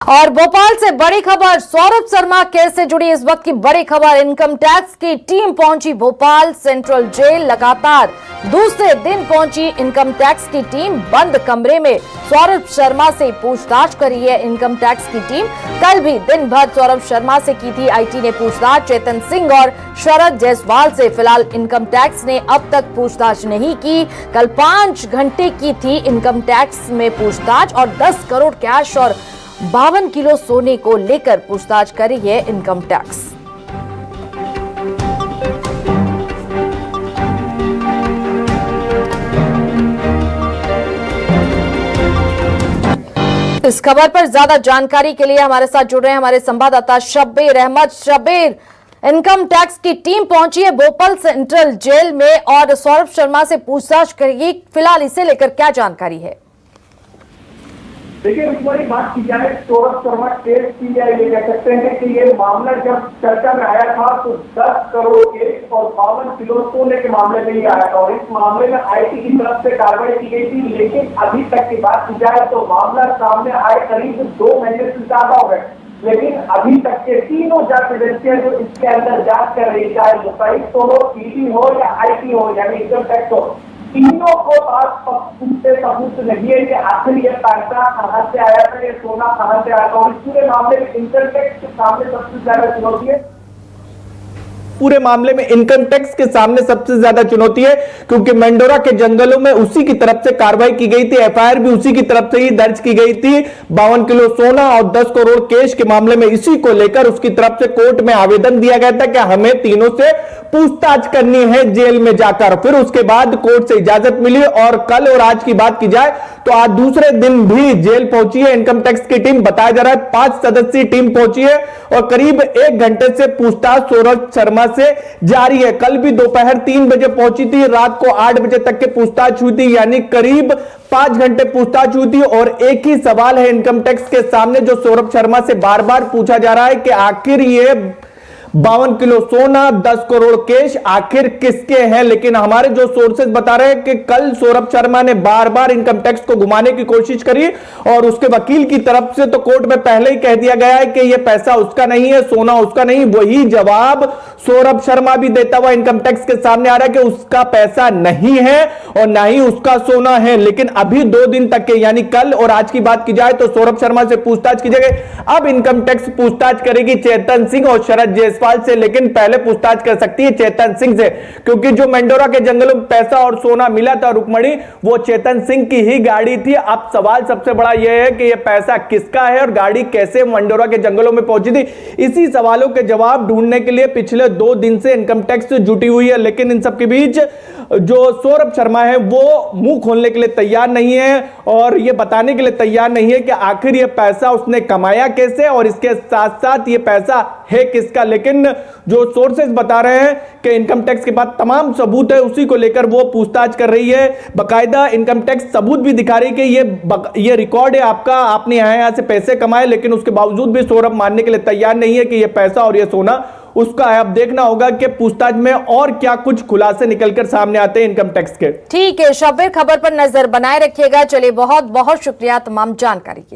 और भोपाल से बड़ी खबर, सौरभ शर्मा केस से जुड़ी इस वक्त की बड़ी खबर। इनकम टैक्स की टीम पहुंची भोपाल सेंट्रल जेल। लगातार दूसरे दिन पहुंची इनकम टैक्स की टीम। बंद कमरे में सौरभ शर्मा से पूछताछ करी है इनकम टैक्स की टीम। कल भी दिन भर सौरभ शर्मा से की थी आईटी ने पूछताछ। चेतन सिंह और शरद जायसवाल से फिलहाल इनकम टैक्स ने अब तक पूछताछ नहीं की। कल 5 घंटे की थी इनकम टैक्स में पूछताछ और 10 करोड़ कैश और 52 किलो सोने को लेकर पूछताछ करी है इनकम टैक्स। इस खबर पर ज्यादा जानकारी के लिए हमारे साथ जुड़ रहे हैं हमारे संवाददाता शब्बीर अहमद। शब्बीर, इनकम टैक्स की टीम पहुंची है भोपाल सेंट्रल जेल में और सौरभ शर्मा से पूछताछ करेगी। फिलहाल इसे लेकर क्या जानकारी है? देखिए, इस बड़ी बात की जाए सौरभ शर्मा केस की जाए, ये कह सकते हैं कि ये मामला जब चर्चा में आया था तो 10 करोड़ केस और 52 किलो सोने के मामले में ही आया था और इस मामले में आईटी की तरफ से कार्रवाई की गई थी। लेकिन अभी तक की बात की जाए तो मामला सामने आए करीब 2 महीने से ज्यादा हो गए, लेकिन अभी तक के तीनों जांच एजेंसियां जो इसके अंदर जांच कर रही, चाहे लोकायुक्त हो, ईडी हो या आईटी हो यानी इनकम टैक्स हो, तीनों को सबूत नहीं है कि आखिर ये पैसा कहां से आया था, ये सोना कहां से आया था। और इस पूरे मामले में इनकम टैक्स के सामने सबसे ज्यादा चुनौती है। पूरे मामले में इनकम टैक्स के सामने सबसे ज्यादा चुनौती है क्योंकि मंडोरा के जंगलों में उसी की तरफ से कार्रवाई की गई थी। एफआईआर भी उसी की तरफ से ही दर्ज की गई थी। 52 किलो सोना और 10 करोड़ कैश के मामले में इसी को लेकर उसकी तरफ से कोर्ट में आवेदन दिया गया था कि हमें तीनों से पूछताछ करनी है जेल में जाकर। फिर उसके बाद कोर्ट से इजाजत मिली और कल और आज की बात की जाए तो आज दूसरे दिन भी जेल पहुंची है इनकम टैक्स की टीम। बताया जा रहा है 5 सदस्यीय टीम पहुंची है और करीब 1 घंटे से पूछताछ सौरभ शर्मा से जारी है। कल भी दोपहर 3 बजे पहुंची थी, रात को 8 बजे तक के पूछताछ हुई थी, यानी करीब 5 घंटे पूछताछ हुई थी। और एक ही सवाल है इनकम टैक्स के सामने जो सौरभ शर्मा से बार बार पूछा जा रहा है कि आखिर ये 52 किलो सोना 10 करोड़ कैश आखिर किसके हैं। लेकिन हमारे जो सोर्सेज बता रहे हैं कि कल सौरभ शर्मा ने बार बार इनकम टैक्स को घुमाने की कोशिश करी और उसके वकील की तरफ से तो कोर्ट में पहले ही कह दिया गया है कि यह पैसा उसका नहीं है, सोना उसका नहीं। वही जवाब सौरभ शर्मा भी देता हुआ इनकम टैक्स के सामने आ रहा है कि उसका पैसा नहीं है और ना ही उसका सोना है। लेकिन अभी 2 दिन तक के यानी कल और आज की बात की जाए तो सौरभ शर्मा से पूछताछ की जाएगी। अब इनकम टैक्स पूछताछ करेगी चेतन सिंह और शरद जायसवाल से, लेकिन पहले पूछताछ कर सकती है चेतन सिंह से क्योंकि जो मंडोरा के जंगलों में पैसा और सोना मिला था रुक्मणी, वो चेतन सिंह की ही गाड़ी थी। अब सवाल सबसे बड़ा यह है कि यह पैसा किसका है और गाड़ी कैसे मंडोरा के जंगलों में पहुंची थी। इसी सवालों के जवाब ढूंढने के लिए पिछले 2 दिन से इनकम टैक्स जुटी हुई है। लेकिन इन सबके बीच जो सौरभ शर्मा है वो मुंह खोलने के लिए तैयार नहीं है और यह बताने के लिए तैयार नहीं है कि आखिर यह पैसा उसने कमाया कैसे और इसके साथ साथ यह पैसा है किसका। लेकिन जो सोर्सेज बता रहे हैं कि इनकम टैक्स के पास तमाम सबूत है, उसी को लेकर वो पूछताछ कर रही है। बकायदा इनकम टैक्स सबूत भी दिखा रही है कि ये रिकॉर्ड है आपका, आपने यहां से पैसे कमाए। लेकिन उसके बावजूद भी सौरभ मानने के लिए तैयार नहीं है कि यह पैसा और यह सोना उसका है। अब देखना होगा कि पूछताछ में और क्या कुछ खुलासे निकलकर सामने आते हैं इनकम टैक्स के। ठीक है शब्बीर, खबर पर नजर बनाए रखिएगा। चलिए, बहुत बहुत शुक्रिया तमाम जानकारी के लिए।